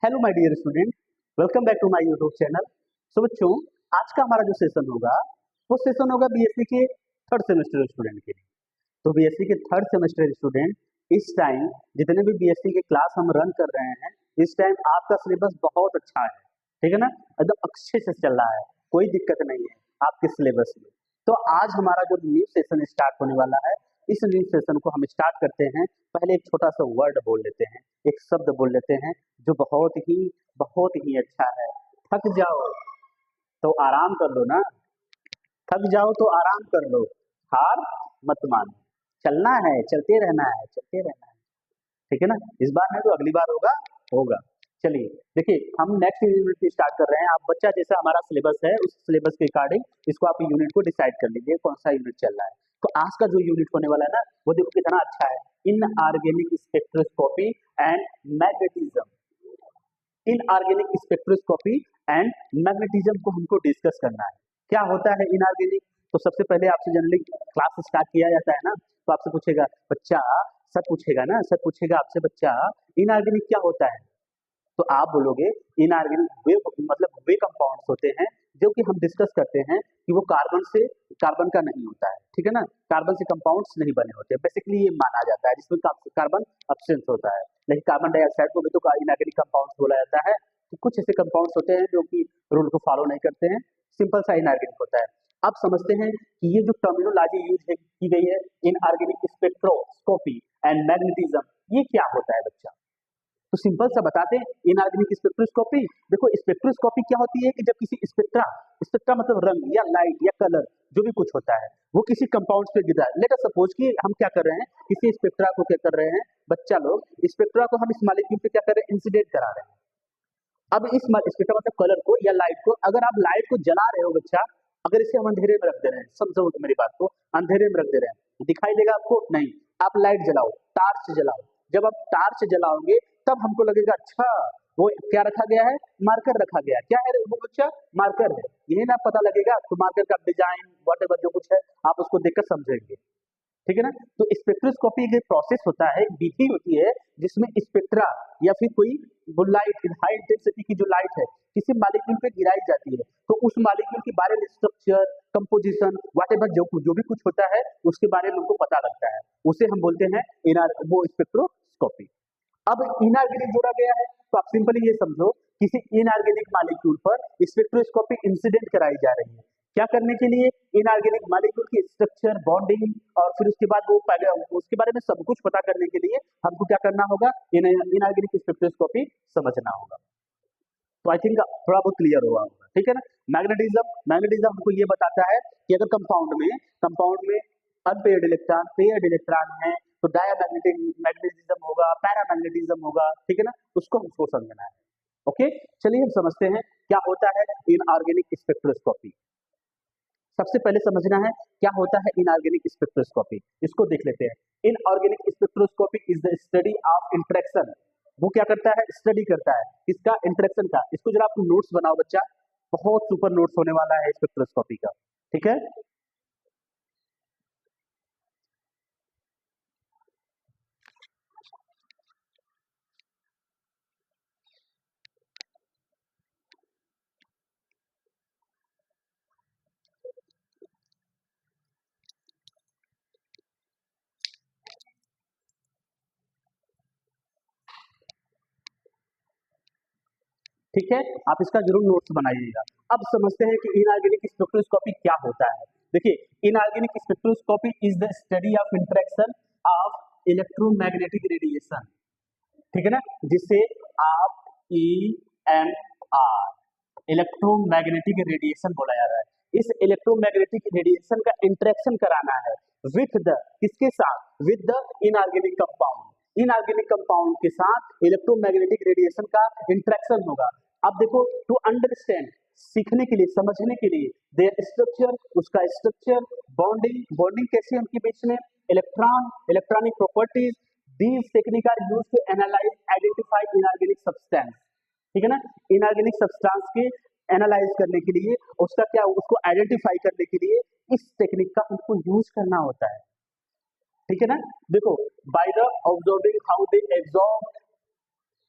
Hello my dear student, welcome back to my YouTube channel. So बच्चों, आज का हमारा जो सेशन होगा वो सेशन होगा बीएससी के थर्ड सेमेस्टर स्टूडेंट के लिए। तो बीएससी के थर्ड सेमेस्टर स्टूडेंट, इस टाइम जितने भी बीएससी के क्लास हम रन कर रहे हैं, इस टाइम आपका सिलेबस बहुत अच्छा है, ठीक है ना, एकदम अच्छे से चल रहा है, कोई दिक्कत नहीं है आपके सिलेबस में। तो आज हमारा जो न्यू सेशन स्टार्ट होने वाला है, इस न्यू सेशन को हम स्टार्ट करते हैं। पहले एक छोटा सा वर्ड बोल लेते हैं, एक शब्द बोल लेते हैं जो बहुत ही अच्छा है। थक जाओ तो आराम कर लो ना, थक जाओ तो आराम कर लो, हार मत मानो, चलना है, चलते रहना है, चलते रहना है, ठीक है ना। इस बार नहीं तो अगली बार होगा होगा। चलिए देखिए, हम नेक्स्ट यूनिट की स्टार्ट कर रहे हैं। आप बच्चा जैसा हमारा सिलेबस है, उस सिलेबस के अकॉर्डिंग इसको आप यूनिट को डिसाइड कर लीजिए कौन सा यूनिट चल रहा है। तो आज का जो यूनिट होने वाला है ना, वो देखो कितना अच्छा है, inorganic spectroscopy and magnetism. Inorganic spectroscopy and magnetism को हमको डिस्कस करना है। क्या होता है इनऑर्गेनिक? तो सबसे पहले आपसे जनरली क्लास स्टार्ट किया जाता है ना, तो आपसे पूछेगा बच्चा, सर पूछेगा ना, सर पूछेगा आपसे बच्चा इनऑर्गेनिक क्या होता है, तो आप बोलोगे इनऑर्गेनिक वे मतलब वे कंपाउंड्स होते हैं जो कि हम डिस्कस करते हैं कि वो कार्बन का नहीं होता है, ठीक है ना, कार्बन से कंपाउंड्स नहीं बने होते, बेसिकली ये माना जाता है, जिसमें कार्बन एब्सेंस होता है। लेकिन कार्बन डाइऑक्साइड को भी तो इनऑर्गेनिक कंपाउंड्स बोला जाता है। तो कुछ ऐसे कंपाउंड्स होते हैं जो कि रूल को फॉलो नहीं करते हैं, सिंपल सा इनऑर्गेनिक होता है। अब समझते हैं कि ये जो टर्मिनोलॉजी यूज की गई है, इनऑर्गेनिक स्पेक्ट्रोस्कोपी एंड मैग्नेटिज्म, ये क्या होता है बच्चा। तो सिंपल सा बताते हैं, इनऑर्गेनिक स्पेक्ट्रोस्कोपी। देखो स्पेक्ट्रोस्कोपी क्या होती है कि जब किसी स्पेक्ट्रा, स्पेक्ट्रा मतलब रंग या लाइट या कलर जो भी कुछ होता है, वो किसी कंपाउंड पे गिरा है। लेट अस सपोज कि हम क्या कर रहे हैं, किसी स्पेक्ट्रा को क्या कर रहे हैं बच्चा लोग, स्पेक्ट्रा को हम इस मॉलिक्यूल पे क्या कर रहे हैं, इंसिडेंट करा रहे हैं। अब इस स्पेक्ट्रा मतलब कलर को या लाइट को, अगर आप लाइट को जला रहे हो बच्चा, अगर इसे हम अंधेरे में रख दे रहे हैं, समझो मेरी बात को, अंधेरे में रख दे रहे हैं, दिखाई देगा आपको? नहीं। आप लाइट जलाओ, टार्च जलाओ, जब आप टार्च जलाओगे तब हमको लगेगा अच्छा वो क्या रखा गया है, मार्कर रखा गया है। क्या है वो बच्चा? मार्कर है। यही ना पता लगेगा, तो मार्कर का डिजाइन वॉटेवर जो कुछ है आप उसको देखकर समझेंगे, ठीक है ना। तो स्पेक्ट्रोस्कोपी एक प्रोसेस होता है, एक विधि होती है जिसमें स्पेक्ट्रा या फिर कोई वो लाइट, हाई इंटेंसिटी की जो लाइट है किसी मॉलिक्यूल पे गिराई जाती है, तो उस मॉलिक्यूल के बारे में स्ट्रक्चर, कंपोजिशन, व्हाटएवर जो भी कुछ होता है उसके बारे में हमको पता लगता है, उसे हम बोलते हैं वो स्पेक्ट्रोस्कोपी। अब इनऑर्गेनिक जोड़ा गया है, तो आप सिंपली ये समझो, किसी इनऑर्गेनिक मॉलिक्यूल पर स्पेक्ट्रोस्कोपी इंसिडेंट कराई जा रही है। क्या करने के लिए? इनऑर्गेनिक मॉलिक्यूल की स्ट्रक्चर, बॉन्डिंग और फिर उसके बाद वो उसके बारे में सब कुछ पता करने के लिए हमको क्या करना होगा, इनऑर्गेनिक स्पेक्ट्रोस्कोपी समझना होगा। तो आई थिंक थोड़ा बहुत क्लियर हुआ होगा, ठीक है ना। मैग्नेटिज्म हमको ये बताता है कि अगर कंपाउंड में अनपेयर्ड इलेक्ट्रॉन, पेयर्ड इलेक्ट्रॉन है, तो डायमैग्नेटिक मैग्नेटिज्म होगा, पैरामैग्नेटिज्म होगा, ठीक है ना, उसको हमको समझना है। ओके, चलिए हम समझते हैं क्या होता है इनऑर्गेनिक स्पेक्ट्रोस्कोपी। सबसे पहले समझना है क्या होता है इनऑर्गेनिक स्पेक्ट्रोस्कोपी, इसको देख लेते हैं। Inorganic spectroscopy is the study of interaction. वो क्या करता है? स्टडी करता है इसका, इंटरेक्शन का। इसको जरा आप नोट्स बनाओ बच्चा, बहुत सुपर नोट्स होने वाला है स्पेक्ट्रोस्कोपी का, ठीक है। ठीक है, आप इसका जरूर नोट्स बनाइएगा। अब समझते हैं कि इनऑर्गेनिक स्पेक्ट्रोस्कोपी क्या होता है। देखिए, inorganic spectroscopy is the study of interaction of electromagnetic radiation, ठीक है ना, जिसे आप EMR, इलेक्ट्रोमैग्नेटिक रेडिएशन बोला जा रहा है। इस इलेक्ट्रोमैग्नेटिक रेडिएशन का इंटरेक्शन कराना है विथ द, किसके साथ? With the inorganic compound. Inorganic compound के साथ इलेक्ट्रोमैग्नेटिक रेडिएशन का इंटरेक्शन होगा। अब देखो, टू अंडरस्टैंड, सीखने के लिए, समझने के लिए, देयर स्ट्रक्चर, उसका स्ट्रक्चर, बॉन्डिंग कैसी है उनके बीच में, electron, electronic properties, these techniques are used to analyze, identify inorganic substance, ठीक है ना। इनऑर्गेनिक सब्सटेंस के एनालाइज करने के लिए, उसका क्या, उसको आइडेंटिफाई करने के लिए इस टेक्निक का हमको यूज करना होता है, ठीक है ना। देखो, by the observing how they absorb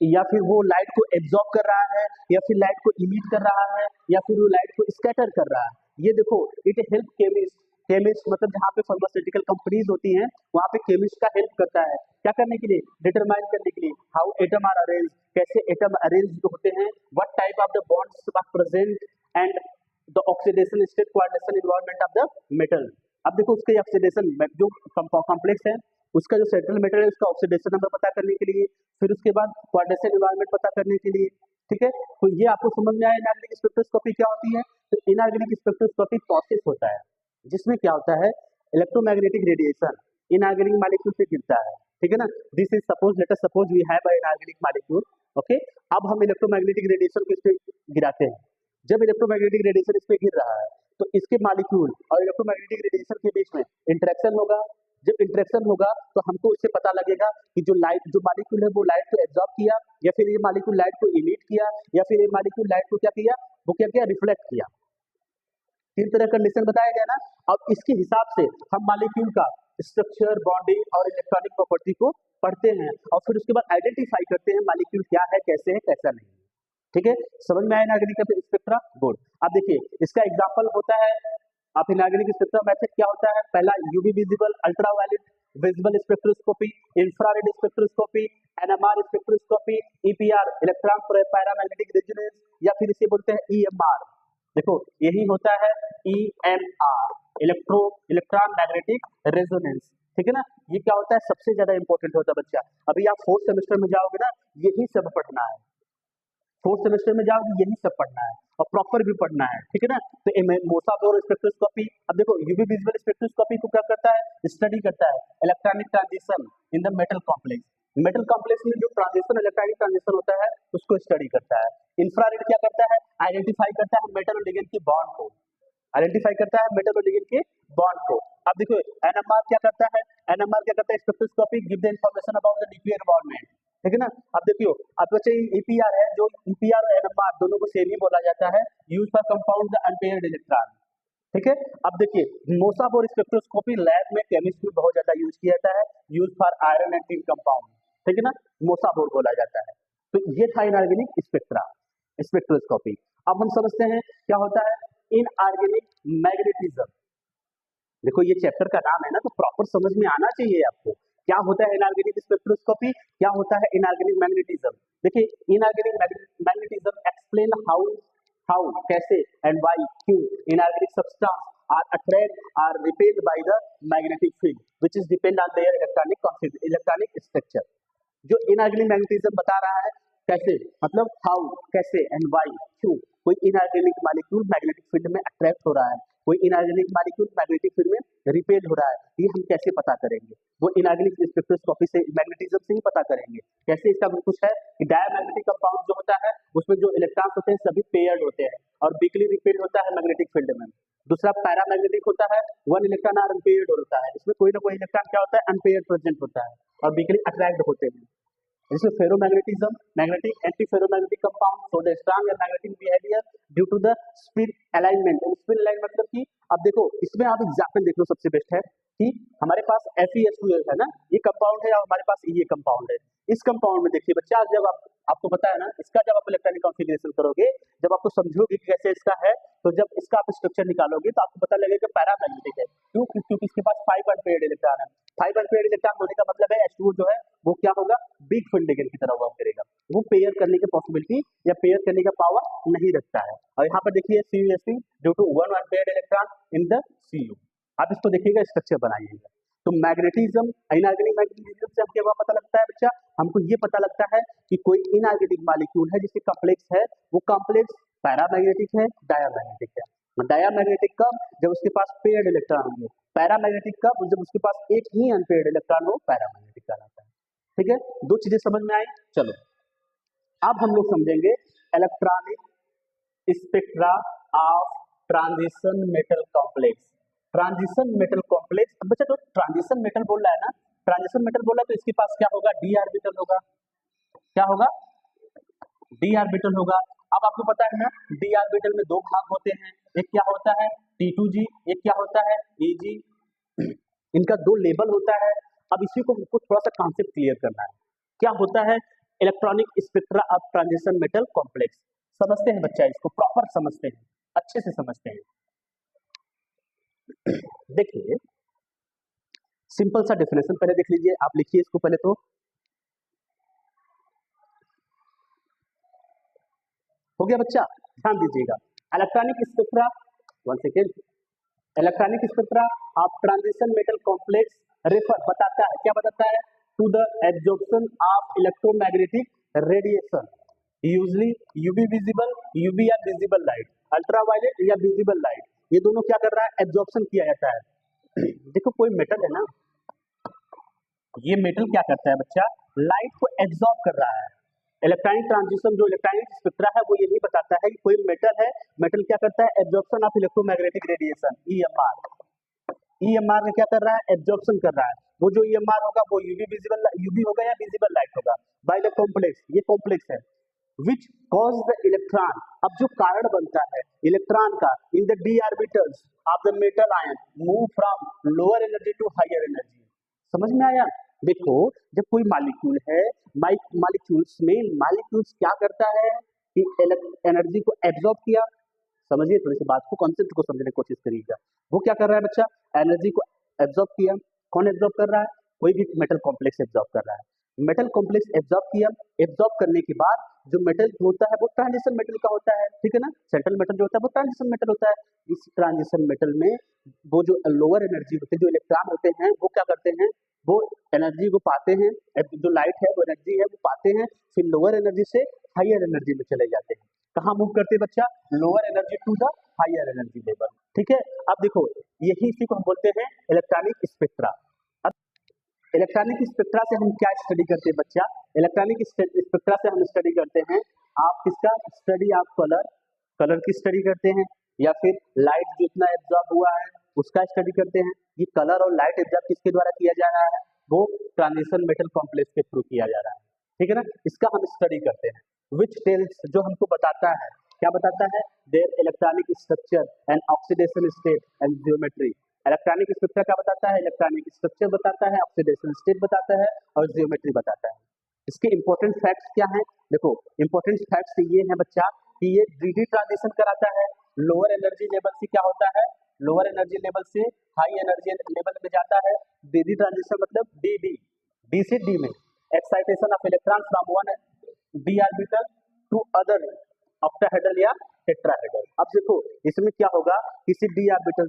या फिर वो लाइट को एब्जॉर्ब कर रहा है, या फिर लाइट को इमिट कर रहा है, या फिर वो लाइट को स्कैटर कर रहा है। ये देखो, इट हेल्प केमिस्ट, केमिस्ट मतलब जहाँ पे फार्मास्यूटिकल कंपनीज होती हैं वहाँ पे केमिस्ट का हेल्प करता है, क्या करने के लिए, डिटरमाइन करने के लिए हाउ एटम आर अरेंज, कैसे एटम अरेंज होते हैं, what type of the bonds are present and the oxidation state coordination environment of the metal. अब देखो उसके ऑक्सीडेशन जो कॉम्प्लेक्स है उसका जो सेंट्रल मेटल है उसका ऑक्सीडेशन नंबर पता करने के लिए, फिर उसके बाद कोऑर्डिनेशन एनवायरनमेंट पता करने के लिए, ठीक है। तो ये आपको समझ में आया इनऑर्गेनिक स्पेक्ट्रोस्कोपी क्या होती है। तो इनऑर्गेनिक स्पेक्ट्रोस्कोपी प्रोसेस होता है जिसमें क्या होता है, इलेक्ट्रोमैग्नेटिक रेडिएशन इनऑर्गेनिक मॉलिक्यूल पे गिरता है, ठीक है ना। This is suppose, let us suppose we have a inorganic molecule, okay. अब हम इलेक्ट्रोमैग्नेटिक रेडिएशन को इस पे गिराते हैं। जब इलेक्ट्रोमैग्नेटिक रेडिएशन इस पे गिर रहा है तो इसके मॉलिक्यूल और इलेक्ट्रोमैग्नेटिक रेडिएशन के बीच में इंटरेक्शन होगा। जब इंटरेक्शन होगा तो हमको इससे पता लगेगा कि जो लाइट, जो मॉलिक्यूल है वो लाइट को एब्जॉर्ब किया, या फिर ये मॉलिक्यूल लाइट को इमिट किया, या फिर ये मॉलिक्यूल लाइट को क्या किया, वो क्या किया, रिफ्लेक्ट किया। तीन तरह कंडीशन बताया गया ना। अब इसके हिसाब से हम मॉलिक्यूल का स्ट्रक्चर, बॉन्डिंग और इलेक्ट्रॉनिक प्रॉपर्टी को पढ़ते हैं और फिर उसके बाद आइडेंटिफाई करते हैं मॉलिक्यूल क्या है, कैसे है, कैसा नहीं है, ठीक है। समझ में आया इनऑर्गेनिक स्पेक्ट्रा, गुड। अब देखिए इसका एग्जांपल होता है, आप इनऑर्गेनिक स्पेक्ट्रा मेथड क्या होता है, पहला UV visible, ultraviolet visible spectroscopy, infrared spectroscopy, NMR spectroscopy, EPR electron paramagnetic resonance, या फिर इसे बोलते हैं ईएमआर। देखो यही होता है ईएमआर, इलेक्ट्रॉन मैग्नेटिक रेजोनेंस, ठीक है ना। ये क्या होता है, सबसे ज्यादा इंपॉर्टेंट होता है बच्चा। अभी आप फोर्थ सेमेस्टर में जाओगे ना, यही सब पढ़ना है, फोर्थ सेमेस्टर में जाओगे यही सब पढ़ना है और प्रॉपर भी पढ़ना है, ठीक है ना। तो मोसाबोर स्पेक्ट्रोस्कोपी, अब देखो यूवी विजिबल स्पेक्ट्रोस्कोपी को क्या करता है, स्टडी करता है electronic transition in the metal complex. Metal complex में जो ट्रांजिशन, इलेक्ट्रॉनिक ट्रांजिशन होता है उसको स्टडी करता है। इंफ्रारेड क्या करता है, आइडेंटिफाई करता है मेटल और लिगेंड की बॉन्ड को, आइडेंटिफाई करता है मेटल और लिगेंड के बॉन्ड को। अब देखो एनएमआर क्या करता है, एनएमआर क्या करता है, spectroscopy give the information about the nuclear environment, ठीक है ना। अब देखियो, अब बच्चे ईपीआर है, जो ईपीआर और एनएमआर दोनों को सेम ही बोला जाता है, use for compound the unpaired electron, ठीक है। अब देखिए मोसाबोर स्पेक्ट्रोस्कोपी लैब में केमिस्ट्री में बहुत ज्यादा यूज किया जाता है, use for iron and zinc compound, ठीक है ना, मोसाबोर बोला जाता है। तो ये था इनऑर्गेनिक स्पेक्ट्रा स्पेक्ट्रोस्कोपी। अब हम समझते हैं क्या होता है इनऑर्गेनिक मैग्नेटिज्म। देखो ये चैप्टर का नाम है ना, तो प्रॉपर समझ में आना चाहिए आपको क्या होता है इनऑर्गेनिक स्पेक्ट्रोस्कोपी, क्या होता है इनऑर्गेनिक मैग्नेटिज्म। देखिए इनऑर्गेनिक मैग्नेटिज्म एक्सप्लेन हाउ कैसे एंड व्हाई क्यों inorganic substance are attract are repelled by the magnetic field which is depend on their electronic structure. जो इनऑर्गेनिक मैग्नेटिज्म बता रहा है कैसे, मतलब हाउ कैसे एंड व्हाई क्यों कोई इनऑर्गेनिक मॉलिक्यूल मैग्नेटिक फील्ड में अट्रैक्ट हो रहा है, कोई इनऑर्गेनिक मॉलिक्यूल मैग्नेटिक फील्ड में रिपेल हो रहा है, ये हम कैसे पता करेंगे, वो इनऑर्गेनिक स्पेक्ट्रोस्कोपी से, मैग्नेटिज्म से ही पता करेंगे। कैसे, इसका कुछ है कि डायमैग्नेटिक कंपाउंड जो होता है उसमें जो इलेक्ट्रॉन्स होते हैं सभी पेयर्ड होते हैं और वीकली रिपेल होता है मैग्नेटिक फील्ड में। दूसरा पैरामैग्नेटिक होता है, वन इलेक्ट्रॉन आर अनपेयर्ड होता है, इसमें कोई ना कोई इलेक्ट्रॉन क्या होता है अनपेयर्ड प्रेजेंट होता है और वीकली अट्रैक्ट होते हैं। इसमें ferromagnetism, magnetic anti ferromagnetic compound show the strong and magnetic behaviour due to the spin alignment. Spin alignment मतलब कि अब देखो इसमें आप एग्जांपल देख लो, सबसे बेस्ट है कि हमारे पास FeS2 है ना, ये कंपाउंड है और हमारे पास ये कंपाउंड है। इस कंपाउंड में देखिए बच्चा, जब आपको पता है ना, इसका जब आप इलेक्ट्रॉनिक कॉन्फ़िगरेशन करोगे, जब आपको समझोगे कि कैसे इसका है, तो जब इसका आप स्ट्रक्चर निकालोगे तो आपको पता लगेगा पैरामैग्नेटिक है। क्यों? क्योंकि इसके पास 5 अनपेयर्ड इलेक्ट्रॉन है। 5 अनपेयर्ड इलेक्ट्रॉन होने का मतलब है H2O जो है वो क्या होगा, वीक फील्ड लिगेंड की तरह वर्क करेगा, वो पेयर करने की पॉसिबिलिटी या पेयर करने का पावर नहीं रखता है। और यहाँ पर देखिए CuSC due to 1 unpaired electron in the Cu। आप इसको देखिएगा, स्ट्रक्चर बनाइएगा। तो मैग्नेटिज्म, इनऑर्गेनिक मैग्नेटिज्म से हमको क्या पता लगता है बच्चा, हमको ये पता लगता है कि कोई इनऑर्गेनिक मॉलिक्यूल है जिसके कॉम्प्लेक्स है, वो कॉम्प्लेक्स पैरामैग्नेटिक है, डायमैग्नेटिक है। डायमैग्नेटिक कब, जब उसके पास पेयर्ड इलेक्ट्रॉन होंगे। पैरामैग्नेटिक कब, जब उसके पास एक ही अनपेयर्ड इलेक्ट्रॉन हो, पैरामैग्नेटिक कहलाता है। ठीक है, दो चीजें समझ में आई। चलो अब हम लोग समझेंगे electronic spectra of transition metal complex. Transition metal complex, अब बच्चा जो ट्रांजिशन मेटल बोल रहा है ना, ट्रांजिशन मेटल बोला तो इसके पास क्या होगा, डी ऑर्बिटल होगा। क्या होगा, डी ऑर्बिटल होगा। अब आपको पता है ना डी ऑर्बिटल में दो भाग होते हैं, एक क्या होता है T2G, एक क्या होता है Eg। इनका दो लेबल होता है। अब इसी को हमको थोड़ा सा कॉन्सेप्ट क्लियर करना है। क्या होता है electronic spectra of transition metal complex. समझते हैं बच्चा, इसको प्रॉपर समझते हैं, अच्छे से समझते हैं। देखिए सिंपल सा डेफिनेशन पहले देख लीजिए, आप लिखिए इसको पहले तो। हो गया बच्चा, ध्यान दीजिएगा। Electronic spectra, one second, electronic spectra of transition metal complex refer बताता है, क्या बताता है, to the absorption of electromagnetic radiation usually UV visible, UV या विजिबल लाइट, अल्ट्रावायलेट या विजिबल लाइट, ये दोनों क्या कर रहा है, एब्जॉर्प्शन किया जाता है। देखो कोई मेटल है ना, ये मेटल क्या करता है बच्चा, लाइट को एब्जॉर्ब कर रहा है। इलेक्ट्रॉनिक ट्रांजिशन जो इलेक्ट्रॉनिक स्पेक्ट्रा है वो ये नहीं बताता है कि कोई मेटल है, मेटल क्या करता है, absorption of electromagnetic radiation EMR, EMR में क्या कर रहा है, एब्जॉर्प्शन कर रहा है। वो जो ईएमआर होगा वो यूवी विजिबल, यूवी होगा या विजिबल लाइट होगा, बाय द कॉम्प्लेक्स, ये कॉम्प्लेक्स है, विच कॉज द इलेक्ट्रॉन, अब जो कारण बनता है इलेक्ट्रॉन का, in the d orbitals of the metal ion move from lower energy to higher energy. समझ में आया। देखो जब कोई मॉलिक्यूल है, मॉलिक्यूल्स में मॉलिक्यूल्स क्या करता है कि एनर्जी को एब्जॉर्ब किया, समझिए थोड़ी सी बात को, कॉन्सेप्ट को समझने की कोशिश करिएगा। वो क्या कर रहा है बच्चा, एनर्जी को एब्जॉर्ब किया, कौन एब्जॉर्ब कर रहा है, कोई भी मेटल कॉम्प्लेक्स एब्जॉर्ब कर रहा है, मेटल कॉम्प्लेक्स एब्जॉर्ब किया, एब्जॉर्ब करने के बाद जो मेटल होता है वो ट्रांजिशन मेटल का होता है, ठीक है ना, सेंट्रल मेटल जो होता है वो ट्रांजिशन मेटल होता है। इस ट्रांजिशन मेटल में वो जो लोअर एनर्जी होते हैं, जो इलेक्ट्रॉन होते हैं, वो क्या करते हैं, वो एनर्जी को पाते हैं, जो लाइट है वो एनर्जी है वो पाते हैं, फिर लोअर एनर्जी से हायर एनर्जी में चले जाते हैं। कहाँ मूव करते हैं बच्चा, lower energy to the higher energy level, ठीक है। अब देखो यही इसी को हम बोलते हैं इलेक्ट्रॉनिक स्पेक्ट्रा। अब इलेक्ट्रॉनिक स्पेक्ट्रा से हम क्या स्टडी करते हैं बच्चा, इलेक्ट्रॉनिक स्पेक्ट्रा से हम स्टडी करते हैं, आप किसका स्टडी, आप कलर, कलर की स्टडी करते हैं, या फिर लाइट जितना एब्जॉर्ब हुआ है उसका स्टडी करते हैं। ये कलर और लाइट एब्जॉर्ब किसके द्वारा किया जा रहा है, वो ट्रांजिशन मेटल कॉम्प्लेक्स के थ्रू किया जा रहा है, ठीक है ना, इसका हम स्टडी करते हैं। विच टेल्स, जो हमको बताता है, क्या बताता है, their electronic structure and oxidation state and geometry. Electronic structure क्या बताता है, इलेक्ट्रॉनिक स्ट्रक्चर बताता है, ऑक्सीडेशन स्टेट बताता है और जियोमेट्री बताता है। इसके इंपॉर्टेंट फैक्ट्स क्या हैं, देखो इंपॉर्टेंट फैक्ट्स ये हैं बच्चा कि ये डीडी ट्रांजिशन कराता है, लोअर एनर्जी लेवल से क्या होता है, लोअर एनर्जी लेवल से हाई एनर्जी लेवल में जाता है। डीडी ट्रांजिशन मतलब डी, डी से डी में excitation of electron from one d orbital to other octahedral या टेट्राहेड्रल। अब देखो इसमें क्या होगा, किसी डी ऑर्बिटल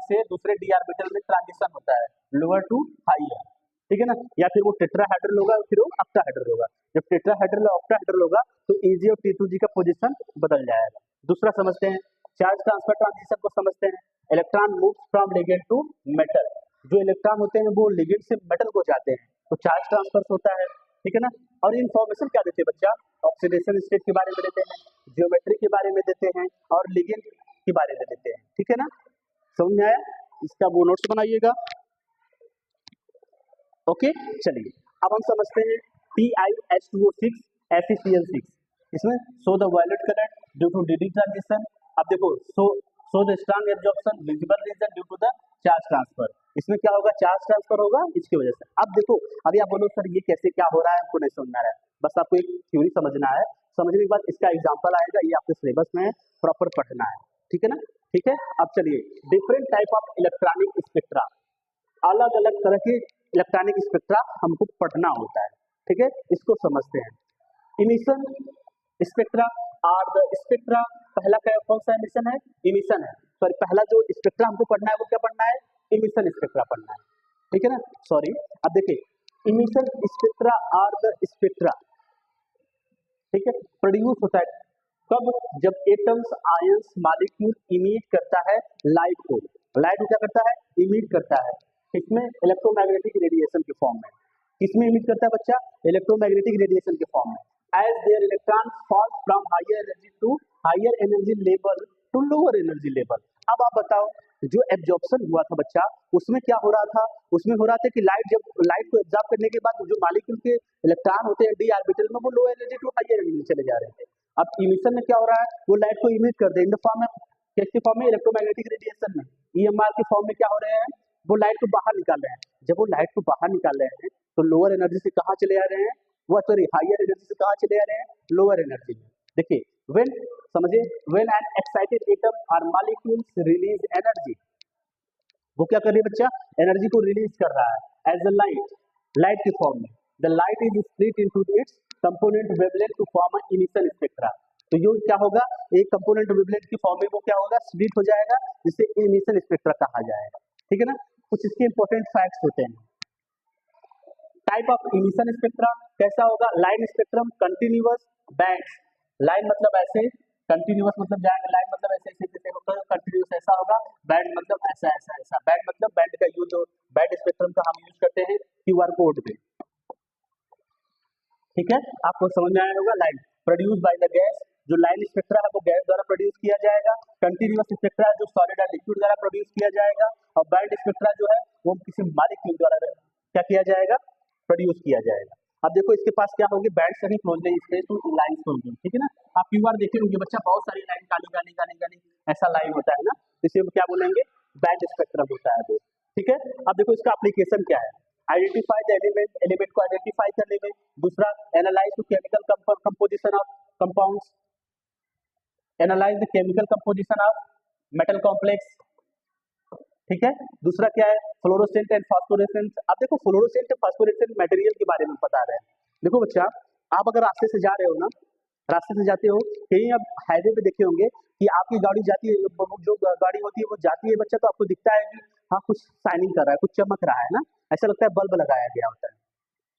से दूसरे डी ऑर्बिटल में ट्रांजिशन होता है, लोअर टू हायर, ठीक है ना, या फिर वो टेट्राहेड्रल होगा फिर वो ऑक्टाहेड्रल होगा। जब टेट्राहेड्रल और ऑक्टाहेड्रल होगा तो Eg और T2G का पोजीशन बदल जाएगा। दूसरा समझते हैं, चार्ज ट्रांसफर ट्रांजिशन को समझते हैं। Electron moves from ligand to metal, जो इलेक्ट्रॉन होते हैं वो लिगेंड से मेटल को जाते हैं, तो चार्ज ट्रांसफर होता है, ठीक है ना। और इन्फॉर्मेशन क्या देते हैं बच्चा, ऑक्सीडेशन स्टेट के बारे में देते हैं, जियोमेट्री के बारे में देते हैं और लिगेंड के बारे में देते हैं, ठीक है ना। समझ में आया, इसका वो नोट्स बनाइएगा, ओके। चलिए अब हम समझते हैं PiH2O6 FeCl6, इसमें so the violet colour due to d d transition. अब देखो so the strong absorption visible region due to the charge transfer, इसमें क्या होगा, चार्ज ट्रांसफर होगा इसकी वजह से। अब देखो अभी आप बोलो सर ये कैसे क्या हो रहा है, हमको नहीं समझ आ रहा है, बस आपको एक थ्योरी समझना है, समझने के बाद इसका एग्जाम्पल आएगा, ये आपके सिलेबस में प्रॉपर पढ़ना है, ठीक है ना, ठीक है। अब चलिए different type of electronic spectra, अलग अलग तरह के इलेक्ट्रॉनिक स्पेक्ट्रा हमको पढ़ना होता है, ठीक है, इसको समझते हैं। Emission spectra are the spectra, पहला कौन सा इमिशन है, इमिशन है, सॉरी पहला जो स्पेक्ट्रा हमको पढ़ना है वो क्या पढ़ना है, इमिशन स्पेक्ट्रा पढ़ना है, ठीक है ना, सॉरी। अब देखिए emission spectra are the spectra, ठीक है, प्रोड्यूस होता है कब, जब एटम्स आयंस मॉलिक्यूल इमिट करता है लाइट को, लाइट को क्या करता है, इमिट करता है, इसमें इलेक्ट्रोमैग्नेटिक रेडिएशन के फॉर्म में, किसमें इमिट करता है बच्चा, इलेक्ट्रोमैग्नेटिक रेडिएशन के फॉर्म में। As their electron fall from higher energy to higher energy level to lower energy level. अब आप बताओ जो एब्जॉर्प्शन हुआ था बच्चा, उसमें क्या हो रहा था, उसमें हो रहा था कि लाइट, जब लाइट को एब्जॉर्ब करने के बाद जो मॉलिक्यूल के इलेक्ट्रॉन होते हैं डी ऑर्बिटल में वो lower energy to higher energy में चले जा रहे थे। अब इमिशन में क्या हो रहा है, वो लाइट को इमिट कर दे इन द फॉर्म में, किसके फॉर्म में, इलेक्ट्रोमैग्नेटिक रेडिएशन में, ईएमआर के फॉर्म में क्या हो रहे हैं, वो लाइट को बाहर निकाल रहे हैं। जब वो लाइट को बाहर निकाल रहे हैं तो लोअर एनर्जी से कहाँ चले आ रहे हैं, वो सॉरी हायर एनर्जी से कहाँ चले आ रहे हैं, लोअर एनर्जी में। देखिए व्हेन, समझिए, व्हेन एन एक्साइटेड एटम और मॉलिक्यूल्स रिलीज एनर्जी, वो क्या कर रही है बच्चा, एनर्जी को रिलीज कर रहा है एज अ लाइट, लाइट के फॉर्म में। The light is split into its component wavelength to form a initial spectra. तो ये क्या होगा, एक कंपोनेंट वेवलेंथ की फॉर्म में वो क्या होगा, स्प्लिट हो जाएगा, जिसे इनिशियल स्पेक्ट्रा कहा जाएगा। ठीक है ना, कुछ इसके इंपॉर्टेंट फैक्ट्स होते हैं। टाइप ऑफ इमिशन स्पेक्ट्रा कैसा होगा, line spectrum, continuous, bands. Line मतलब ऐसे, कंटिन्यूअस मतलब जाएगा, लाइन मतलब ऐसे ऐसे जैसे होगा, कंटिन्यूअस ऐसा होगा, बैंड मतलब ऐसा ऐसा ऐसा। बैंड मतलब बैंड का यूज, बैंड स्पेक्ट्रम का हम यूज करते हैं क्यूआर कोड पे। ठीक है, आपको समझ में आया होगा। Line produce by the gas, जो लाइन स्पेक्ट्रा है वो गैस द्वारा प्रोड्यूस किया जाएगा। कंटिन्यूअस स्पेक्ट्रा जो सॉलिड और लिक्विड द्वारा प्रोड्यूस किया जाएगा। और बैंड स्पेक्ट्रा जो है वो किसी मॉलिक्यूल द्वारा क्या किया जाएगा, प्रोड्यूस किया जाएगा। अब देखो इसके पास क्या होगी, बैंड सही क्लोजली स्पेस टू लाइंस होंगी। ठीक है ना, आप क्यूआर देखे होंगे बच्चा, बहुत सारी लाइन काली काली काली काली ऐसा लाइन होता है ना, इसे क्या बोलेंगे, बैंड स्पेक्ट्रम होता है वो। ठीक है, अब देखो इसका एप्लीकेशन क्या है, आइडेंटिफाई द एलिमेंट, एलिमेंट को आइडेंटिफाई करने में। दूसरा, analyse the chemical composition of compounds, analyse the chemical composition of metal complex. ठीक है, दूसरा क्या है, फ्लोरोसेंट एंड फास्फोरेसेंट। अब देखो फ्लोरोसेंट फास्फोरेसेंट मटेरियल के बारे में बता रहे हैं। देखो बच्चा, आप अगर रास्ते से जा रहे हो ना, रास्ते से जाते हो कहीं, अब हाईवे पे देखे होंगे कि आपकी गाड़ी जाती है, जो गाड़ी होती है वो जाती है बच्चा, तो आपको दिखता है कि हाँ कुछ शाइनिंग कर रहा है, कुछ चमक रहा है ना, ऐसा लगता है बल्ब लगाया गया होता है,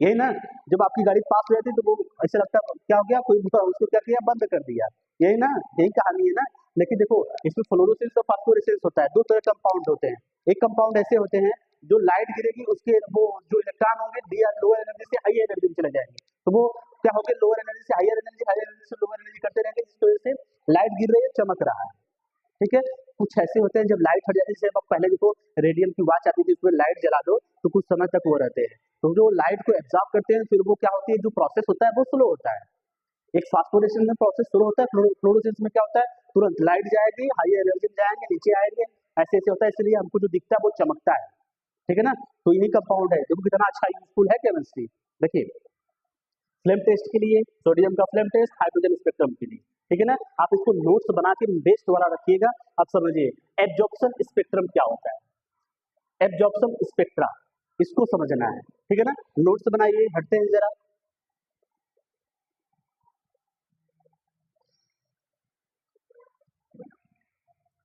यही ना। जब आपकी गाड़ी पास हो जाती है तो वो ऐसा लगता है क्या हो गया, कोई उसको क्या किया, बंद कर दिया, यही ना, यही कहानी है ना। लेकिन देखो इसमें फ्लोरोसेंस और फास्फोरेसेंस होता है, दो तरह कंपाउंड होते हैं। एक कंपाउंड ऐसे होते हैं जो लाइट गिरेगी उसके वो जो इलेक्ट्रॉन होंगे डी लोअर एनर्जी से हाई एनर्जी में चले जाएंगे, तो वो क्या होगा, लोअर एनर्जी से हायर एनर्जी, हायर एनर्जी से लोअर एनर्जी करते रहेंगे, जिसकी वजह से लाइट गिर रही है, चमक रहा है। ठीक है, कुछ ऐसे होते हैं जब लाइट हट जाती है, जैसे अब पहले देखो रेडियम की वॉच आती थी, उसमें लाइट जला दो तो कुछ समय तक वो रहते हैं, तो जो लाइट को एब्जॉर्ब करते हैं, फिर वो क्या होती है, जो प्रोसेस होता है वो स्लो होता है। एक फास्फोरेशन में प्रोसेस शुरू होता है, फ्लोरोसेंस में क्या होता है, तुरंत लाइट जाएगी, हाई एनर्जी में जाएंगे, नीचे आएंगे, ऐसे ऐसे होता है, इसलिए हमको जो दिखता है वो चमकता है। ठीक है ना, तो इन्हीं कंपाउंड है, देखो कितना अच्छा यूजफुल है केमिस्ट्री। देखिए फ्लेम टेस्ट के लिए, सोडियम का फ्लेम टेस्ट, हाइड्रोजन स्पेक्ट्रम के लिए। ठीक है ना, आप इसको नोट्स बना के बेस्ट वाला रखिएगा। अब समझिए एब्जॉर्प्शन स्पेक्ट्रम क्या होता है, एब्जॉर्प्शन स्पेक्ट्रा, इसको समझना है। ठीक है ना, नोट्स बनाइए, हटते हैं जरा।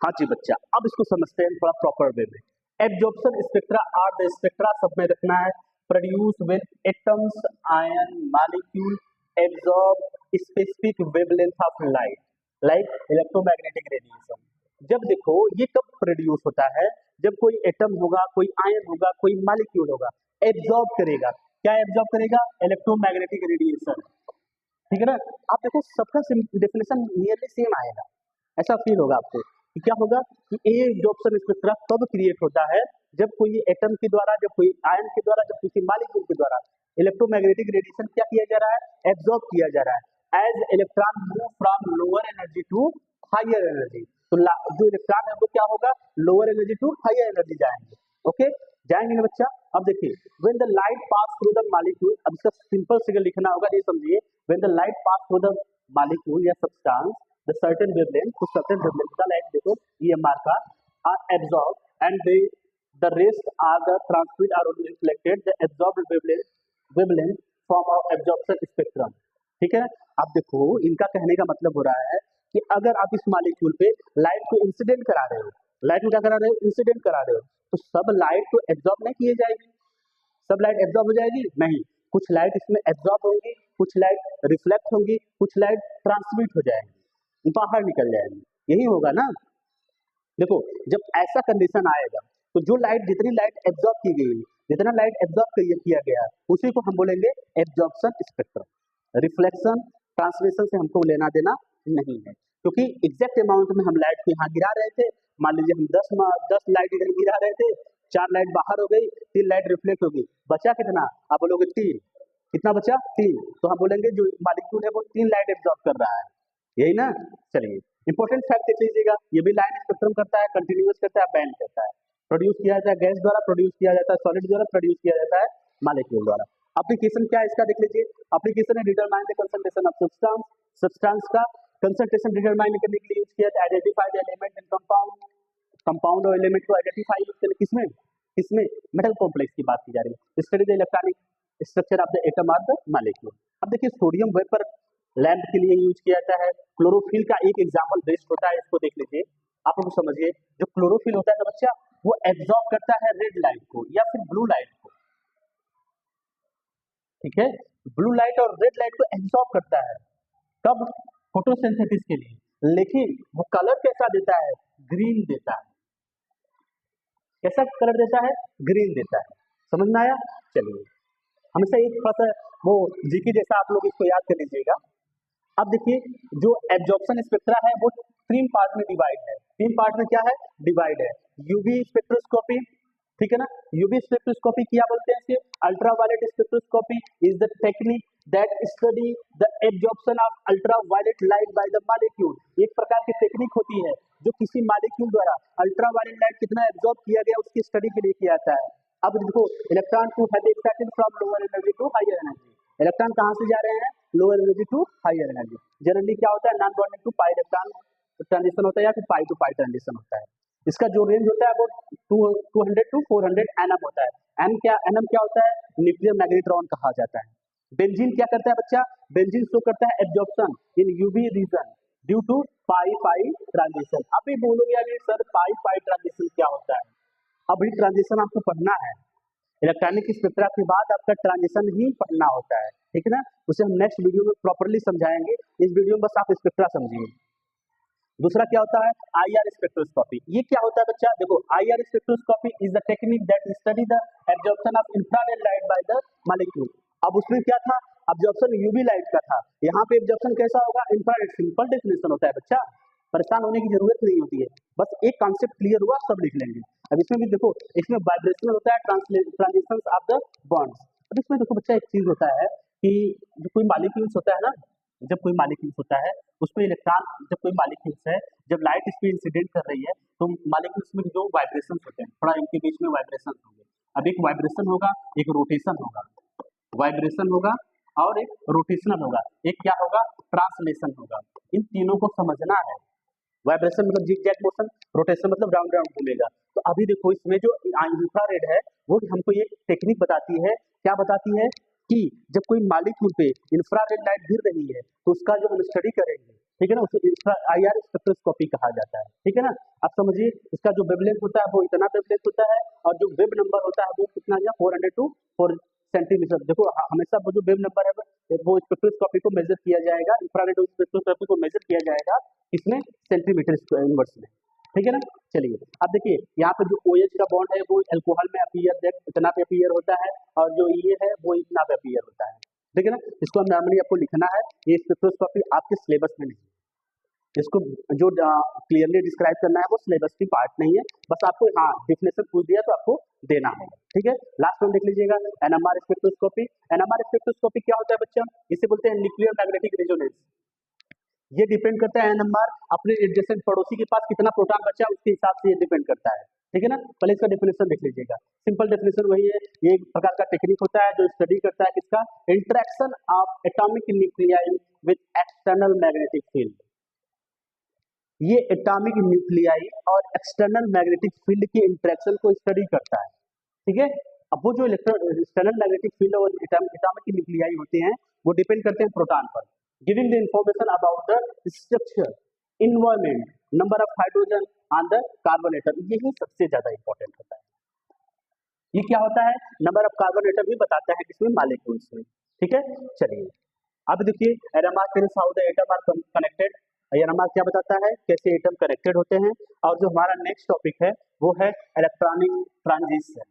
हाँ जी बच्चा, अब इसको समझते हैं थोड़ा प्रॉपर वे में। Absorption spectra are the spectra, सब में रखना है, produce when atoms ion molecule absorb specific wavelength of light like electromagnetic radiation. जब देखो ये कब प्रोड्यूस होता है, जब कोई एटम होगा, कोई आयन होगा, कोई मॉलिक्यूल होगा, एब्जॉर्ब करेगा, क्या एब्जॉर्ब करेगा, इलेक्ट्रोमैग्नेटिक रेडिएशन। ठीक है ना, आप देखो सबका डेफिनेशन नियरली सेम आएगा, ऐसा फील होगा आपको कि क्या होगा कि ए एब्जॉर्प्शन स्पेक्ट्रा कब क्रिएट होता है, जब कोई एटम के द्वारा, जब कोई आयन के द्वारा, जब किसी मॉलिक्यूल के द्वारा इलेक्ट्रोमैग्नेटिक रेडिएशन क्या किया जा रहा है, एब्जॉर्ब किया जा रहा है। As electron move from lower energy to higher energy, तो जो इलेक्ट्रॉन है वो क्या होगा, lower energy to higher energy जाएंगे। ओके, जाएंगे ना बच्चा। अब देखिए when the light pass through the molecule, अब इसका सिंपल फिगर लिखना होगा, ये समझिए, when the light pass through the molecule या सब्सटेंस the certain wavelength, कुछ certain wavelength का लाइट देखो EMR का are absorbed and the rest are the transmit are only reflected, the absorbed wavelength form of absorption spectrum। ठीक है, अब देखो इनका कहने का मतलब हो रहा है कि अगर आप इस मॉलिक्यूल पे लाइट को इंसिडेंट करा रहे हो, लाइट को क्या करा रहे हो, इंसिडेंट करा रहे हो, तो सब लाइट को एब्जॉर्ब नहीं किए जाएगी, सब लाइट एब्जॉर्ब हो जाएगी नहीं, कुछ लाइट इसमें एब्जॉर्ब होंगी, कुछ लाइट रिफ्लेक्ट होंगी, कुछ लाइट ट्रांसमिट हो जाएंगी, बाहर निकल जाएंगे, यही होगा ना। देखो जब ऐसा कंडीशन आएगा तो जो लाइट, जितनी लाइट एब्जॉर्ब की गई, जितना लाइट एब्जॉर्ब किया गया, उसी को हम बोलेंगे एब्जॉर्प्शन स्पेक्ट्रम। रिफ्लेक्शन ट्रांसमिशन से हमको लेना देना नहीं है, क्योंकि एग्जैक्ट अमाउंट में हम लाइट को यहाँ गिरा रहे थे, मान लीजिए हम 10 लाइट इधर गिरा रहे थे, 4 लाइट बाहर हो गई, 3 लाइट रिफ्लेक्ट होगी, बचा कितना, आप बोलोगे 3, कितना बचा 3, तो हम बोलेंगे जो मॉलिक्यूल है वो 3 लाइट एब्जॉर्ब कर रहा है, यही ना। चलिए इंपॉर्टेंट फैक्ट देख लीजिएगा, ये भी लाइन स्पेक्ट्रम करता है, कंटिन्यूअस करता है, बैंड करता है। प्रोड्यूस किया जाता है गैस द्वारा, प्रोड्यूस किया जाता है सॉलिड द्वारा, प्रोड्यूस किया जाता है मॉलिक्यूल द्वारा। एप्लीकेशन क्या है इसका देख लीजिए। एप्लीकेशन है determine the concentration of substance, substance का कंसंट्रेशन डिटरमाइन करने के लिए यूज किया था। Identify the element in compound, compound और एलिमेंट को आइडेंटिफाई यूज करने किसमें, किसमें मेटल कॉम्प्लेक्स की बात की जा रही है। Study the electronic structure of the atom और द मॉलिक्यूल। अब देखिए सोडियम वेपर लैंप के लिए यूज किया जाता है। क्लोरोफिल का एक एग्जाम्पल बेस्ट होता है, इसको देख लीजिए, आप लोग समझिए। जो क्लोरोफिल होता है ना बच्चा, वो एब्जॉर्ब करता है रेड लाइट को या फिर ब्लू लाइट को, ठीक है, ब्लू लाइट और रेड लाइट को एब्जॉर्ब करता है, कब, फोटोसिंथेसिस के लिए। लेकिन वो कलर कैसा देता है, ग्रीन देता है। कैसा कलर देता है, ग्रीन देता है। समझ में आया? चलिए हमेशा एक थोड़ा सा वो जीके जैसा आप लोग इसको याद कर लीजिएगा। अब देखिए जो एब्जॉर्प्शन स्पेक्ट्रा है वो 3 पार्ट में डिवाइड है। 3 पार्ट में क्या है, डिवाइड है। यूवी स्पेक्ट्रोस्कोपी, ठीक है ना, यूवी स्पेक्ट्रोस्कोपी क्या बोलते हैं इसे, ultraviolet spectroscopy is the technique that study the absorption of ultraviolet light by the molecule. एक प्रकार की टेक्निक होती है जो किसी मॉलिक्यूल द्वारा अल्ट्रावायलेट लाइट कितना एब्जॉर्ब किया गया उसकी स्टडी के लिए किया जाता है। अब देखो electron to have excited from lower energy to higher energy. Electron कहां से जा रहे हैं, lower energy to higher energy. Generally क्या होता है, non bonding to pi electron transition होता है या फिर पाई टू पाई ट्रांजिशन होता है। इसका जो रेंज होता है वो 200 टू 400 एनएम होता है। एनएम क्या होता है, न्यूक्लियर मैग्नेट्रॉन कहा जाता है। बेंजीन क्या करता है बच्चा, बेंजीन शो करता है absorption in UV region due to pi pi transition. अभी बोलोगे अभी सर पाई पाई ट्रांजिशन क्या होता है, अभी ट्रांजिशन आपको पढ़ना है। इलेक्ट्रॉनिक स्पेक्ट्रा के बाद आपका ट्रांजिशन ही पढ़ना होता है, ठीक है ना। उसे हम नेक्स्ट वीडियो में प्रॉपर्ली समझाएंगे, इस वीडियो में बस आप स्पेक्ट्रा समझिए। दूसरा क्या होता है, आईआर स्पेक्ट्रोस्कोपी। ये क्या होता है बच्चा, देखो IR spectroscopy is the technique that study the absorption of infrared light by the molecule. अब उसमें क्या था, एब्जॉर्प्शन यूवी लाइट का था, यहाँ पे एब्जॉर्प्शन कैसा होगा, इंफ्रारेड। सिंपल डेफिनेशन होता है बच्चा, परेशान होने की जरूरत नहीं होती है, बस एक कॉन्सेप्ट क्लियर हुआ सब लिख लेंगे। अब इसमें भी देखो, इसमें वाइब्रेशन होता है, ट्रांजिशन ऑफ द बॉन्ड्स। अब इसमें देखो बच्चा एक चीज होता है कि जो कोई मॉलिक्यूल्स होता है ना, जब कोई मॉलिक्यूल्स होता है उसमें इलेक्ट्रॉन, जब कोई मॉलिक्यूल्स है, जब लाइट इस पे इंसिडेंट कर रही है तो मॉलिक्यूल्स में जो वाइब्रेशन होते हैं, थोड़ा इनके बीच में वाइब्रेशन होंगे। अब एक वाइब्रेशन होगा, एक रोटेशन होगा, वाइब्रेशन होगा और एक रोटेशनल होगा, एक क्या होगा, ट्रांसलेशन होगा। इन तीनों को समझना है। वाइब्रेशन मतलब जिगजैग मोशन, रोटेशन मतलब राउंड राउंड घूमेगा। तो अभी देखो इसमें जो इंफ्रारेड है वो हमको ये टेक्निक बताती है, क्या बताती है कि जब कोई मॉलिक्यूल पे इंफ्रारेड लाइट गिर रही है तो उसका जो हम स्टडी करेंगे, ठीक है ना, उसे आईआर स्पेक्ट्रोस्कोपी कहा जाता है, ठीक है ना। अब समझिए इसका जो वेवलेंथ होता है वो इतना वेवलेंथ होता है और जो वेव नंबर होता है वो कितना है, 400 टू 4 सेंटीमीटर। देखो हमेशा वो जो वेव नंबर है वो स्पेक्ट्रोस्कोपी को मेजर किया जाएगा, इंफ्रारेड स्पेक्ट्रोस्कोपी को मेजर किया जाएगा इसमें सेंटीमीटर इनवर्स में, ठीक है ना। चलिए अब देखिए यहाँ पे जो OH का बॉन्ड है वो अल्कोहल में अपीयर इतना पे अपीयर होता है और जो ये है वो इतना पे अपीयर होता है, ठीक है ना। इसको हम नॉर्मली आपको लिखना है, ये स्पेक्ट्रोस्कोपी आपके सिलेबस में नहीं है, इसको जो क्लियरली डिस्क्राइब करना है वो सिलेबस की पार्ट नहीं है, बस आपको हाँ डेफिनेशन पूछ दिया तो आपको देना है, ठीक है। लास्ट में देख लीजिएगा NMR स्पेक्ट्रोस्कोपी। NMR स्पेक्ट्रोस्कोपी क्या होता है बच्चा, इसे बोलते हैं न्यूक्लियर मैग्नेटिक रेजोनेंस। ये डिपेंड करता है NMR अपने एडजेसेंट पड़ोसी के पास कितना प्रोटॉन बचा उसके हिसाब से ये डिपेंड करता है, ठीक है ना। पहले इसका डेफिनेशन देख लीजिएगा, सिंपल डेफिनेशन वही है, ये एक प्रकार का टेक्निक होता है जो स्टडी करता है किसका, interaction of atomic nuclei with external magnetic field. ये एटॉमिक न्यूक्लियाई और एक्सटर्नल मैग्नेटिक फील्ड के इंटरेक्शन को स्टडी करता है, ठीक है। अब वो जो एक्सटर्नल मैग्नेटिक फील्ड और एटॉमिक न्यूक्लियाई होते हैं वो डिपेंड करते हैं प्रोटॉन पर, giving the information about the structure, environment, number of hydrogen on the carbon atom। यही सबसे ज्यादा इंपॉर्टेंट होता है। ये क्या होता है, नंबर ऑफ कार्बन एटम भी बताता है किसमें, मॉलिक्यूल्स में, ठीक है। चलिए अब देखिए NMR tells how the atom are connected. NMR क्या बताता है, कैसे एटम कनेक्टेड होते हैं। और जो हमारा नेक्स्ट टॉपिक है वो है इलेक्ट्रॉनिक ट्रांजिशन,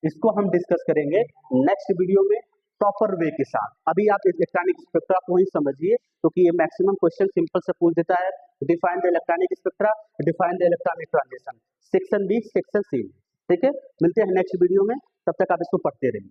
इसको हम डिस्कस करेंगे नेक्स्ट वीडियो में प्रॉपर वे के साथ। अभी आप इलेक्ट्रॉनिक स्पेक्ट्रा को ही समझिए क्योंकि ये मैक्सिमम क्वेश्चन सिंपल से पूछ देता है। Define the electronic spectra, define the electronic transition, section B section C, ठीक है। मिलते हैं नेक्स्ट वीडियो में, तब तक आप इसको पढ़ते रहिए।